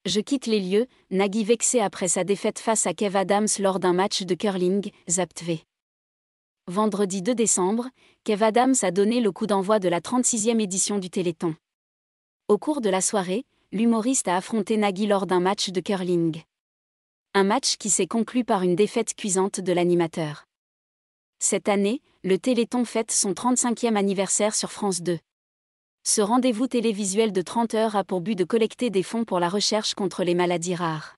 Je quitte les lieux, Nagui vexé après sa défaite face à Kev Adams lors d'un match de curling, ZAPTV. Vendredi 2 décembre, Kev Adams a donné le coup d'envoi de la 36e édition du Téléthon. Au cours de la soirée, l'humoriste a affronté Nagui lors d'un match de curling. Un match qui s'est conclu par une défaite cuisante de l'animateur. Cette année, le Téléthon fête son 35e anniversaire sur France 2. Ce rendez-vous télévisuel de 30 heures a pour but de collecter des fonds pour la recherche contre les maladies rares.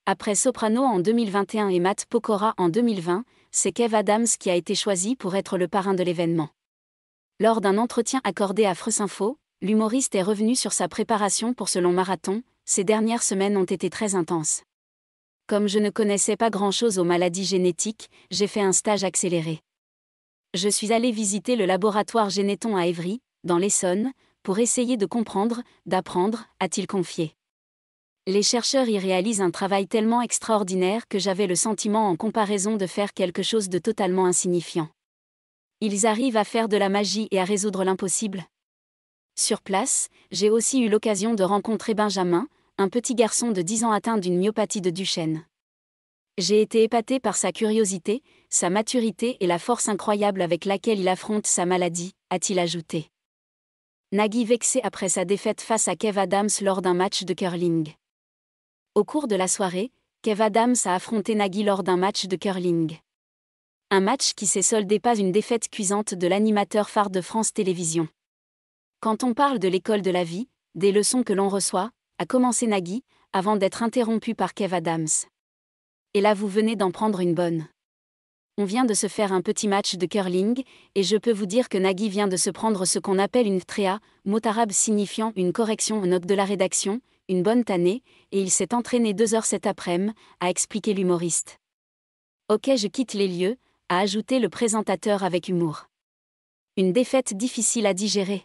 Après Soprano en 2021 et Matt Pokora en 2020, c'est Kev Adams qui a été choisi pour être le parrain de l'événement. Lors d'un entretien accordé à France Info, l'humoriste est revenu sur sa préparation pour ce long marathon. Ces dernières semaines ont été très intenses. Comme je ne connaissais pas grand-chose aux maladies génétiques, j'ai fait un stage accéléré. Je suis allé visiter le laboratoire Généton à Évry, dans l'Essonne, pour essayer de comprendre, d'apprendre, a-t-il confié. Les chercheurs y réalisent un travail tellement extraordinaire que j'avais le sentiment en comparaison de faire quelque chose de totalement insignifiant. Ils arrivent à faire de la magie et à résoudre l'impossible. Sur place, j'ai aussi eu l'occasion de rencontrer Benjamin, un petit garçon de 10 ans atteint d'une myopathie de Duchenne. J'ai été épaté par sa curiosité, sa maturité et la force incroyable avec laquelle il affronte sa maladie, a-t-il ajouté. Nagui vexé après sa défaite face à Kev Adams lors d'un match de curling. Au cours de la soirée, Kev Adams a affronté Nagui lors d'un match de curling. Un match qui s'est soldé par une défaite cuisante de l'animateur phare de France Télévisions. Quand on parle de l'école de la vie, des leçons que l'on reçoit, a commencé Nagui, avant d'être interrompu par Kev Adams. Et là vous venez d'en prendre une bonne. On vient de se faire un petit match de curling, et je peux vous dire que Nagui vient de se prendre ce qu'on appelle une tréa, mot arabe signifiant une correction aux notes de la rédaction, une bonne tannée, et il s'est entraîné 2 heures cet après-midi, a expliqué l'humoriste. Ok, je quitte les lieux, a ajouté le présentateur avec humour. Une défaite difficile à digérer.